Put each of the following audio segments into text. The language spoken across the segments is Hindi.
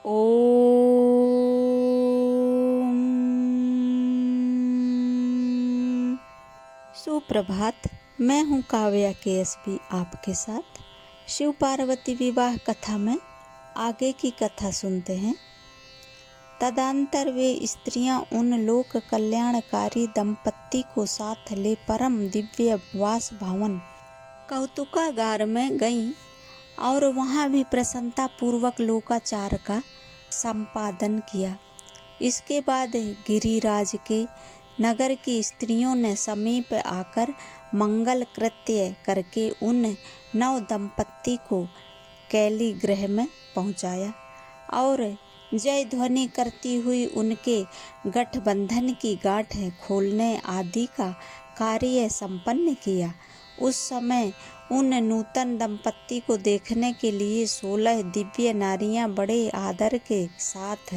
ओम। सुप्रभात। मैं हूँ काव्या केएसबी आपके साथ शिव पार्वती विवाह कथा में आगे की कथा सुनते हैं। तदंतर वे स्त्रियां उन लोक कल्याणकारी दंपत्ति को साथ ले परम दिव्य वास भवन कौतुकागार में गईं और वहाँ भी प्रसन्नता पूर्वक लोकाचार का संपादन किया। इसके बाद गिरिराज के नगर की स्त्रियों ने समीप आकर मंगल कृत्य करके उन नव दंपत्ति को कैली गृह में पहुंचाया और जय ध्वनि करती हुई उनके गठबंधन की गांठ खोलने आदि का कार्य संपन्न किया। उस समय उन नूतन दंपत्ति को देखने के लिए 16 दिव्य नारियां बड़े आदर के साथ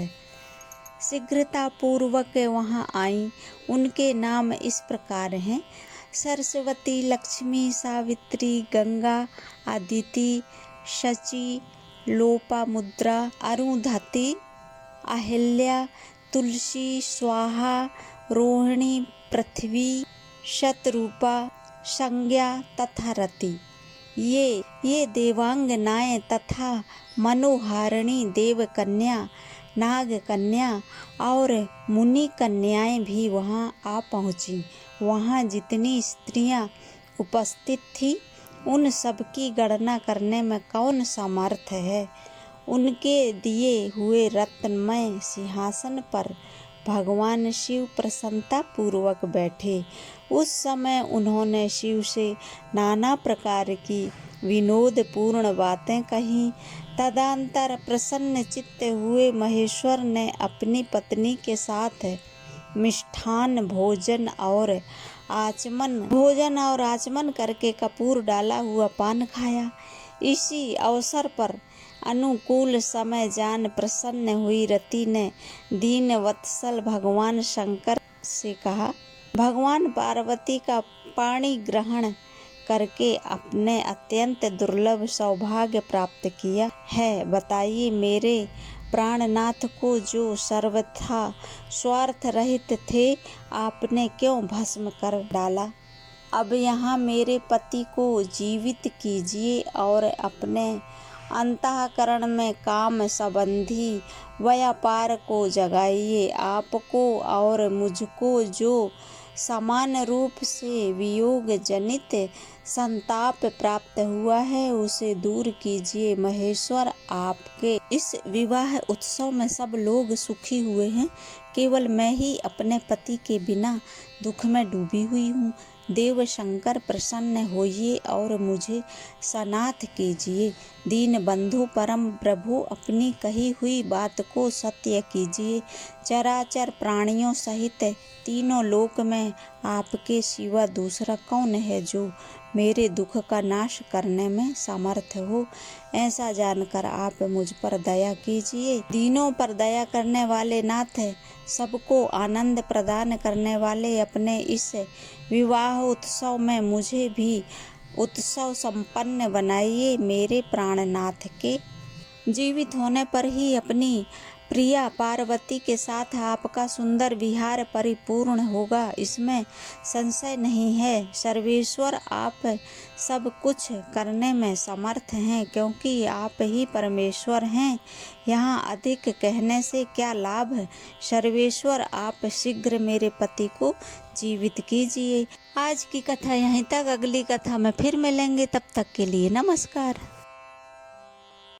शीघ्रता पूर्वक वहां आईं। उनके नाम इस प्रकार हैं: सरस्वती, लक्ष्मी, सावित्री, गंगा, अदिति, शची, लोपामुद्रा, अरुंधति, अहिल्या, तुलसी, स्वाहा, रोहिणी, पृथ्वी, शतरूपा, संज्ञा तथा रति। ये देवांगनाएं तथा मनोहारिणी देवकन्या, नागकन्या और मुनि कन्याएं भी वहां आ पहुंची। वहां जितनी स्त्रियां उपस्थित थी उन सबकी गणना करने में कौन समर्थ है। उनके दिए हुए रत्नमय सिंहासन पर भगवान शिव प्रसन्नता पूर्वक बैठे। उस समय उन्होंने शिव से नाना प्रकार की विनोदपूर्ण बातें कहीं। तदंतर प्रसन्न चित्त हुए महेश्वर ने अपनी पत्नी के साथ मिष्ठान भोजन और आचमन करके कपूर डाला हुआ पान खाया। इसी अवसर पर अनुकूल समय जान प्रसन्न हुई रति ने दीन वत्सल भगवान शंकर से कहा, भगवान पार्वती का पाणी ग्रहण करके अपने अत्यंत दुर्लभ सौभाग्य प्राप्त किया है। बताइए, मेरे प्राणनाथ को जो सर्वथा स्वार्थ रहित थे आपने क्यों भस्म कर डाला। अब यहाँ मेरे पति को जीवित कीजिए और अपने अंतःकरण में काम संबंधी व्यापार को जगाइए। आपको और मुझको जो समान रूप से वियोग जनित संताप प्राप्त हुआ है उसे दूर कीजिए। महेश्वर, आपके इस विवाह उत्सव में सब लोग सुखी हुए हैं, केवल मैं ही अपने पति के बिना दुख में डूबी हुई हूँ। देव शंकर प्रसन्न होइए और मुझे सनाथ कीजिए। दीन बंधु परम प्रभु, अपनी कही हुई बात को सत्य कीजिए। चराचर प्राणियों सहित तीनों लोक में आपके सिवा दूसरा कौन है जो मेरे दुख का नाश करने में समर्थ हो। ऐसा जानकर आप मुझ पर दया कीजिए। दीनों पर दया करने वाले नाथ, सबको आनंद प्रदान करने वाले, अपने इस विवाह उत्सव में मुझे भी उत्सव संपन्न बनाइए। मेरे प्राणनाथ के जीवित होने पर ही अपनी प्रिया पार्वती के साथ आपका सुंदर विहार परिपूर्ण होगा, इसमें संशय नहीं है। सर्वेश्वर, आप सब कुछ करने में समर्थ हैं, क्योंकि आप ही परमेश्वर हैं। यहाँ अधिक कहने से क्या लाभ। सर्वेश्वर, आप शीघ्र मेरे पति को जीवित कीजिए। आज की कथा यहीं तक। अगली कथा में फिर मिलेंगे, तब तक के लिए नमस्कार।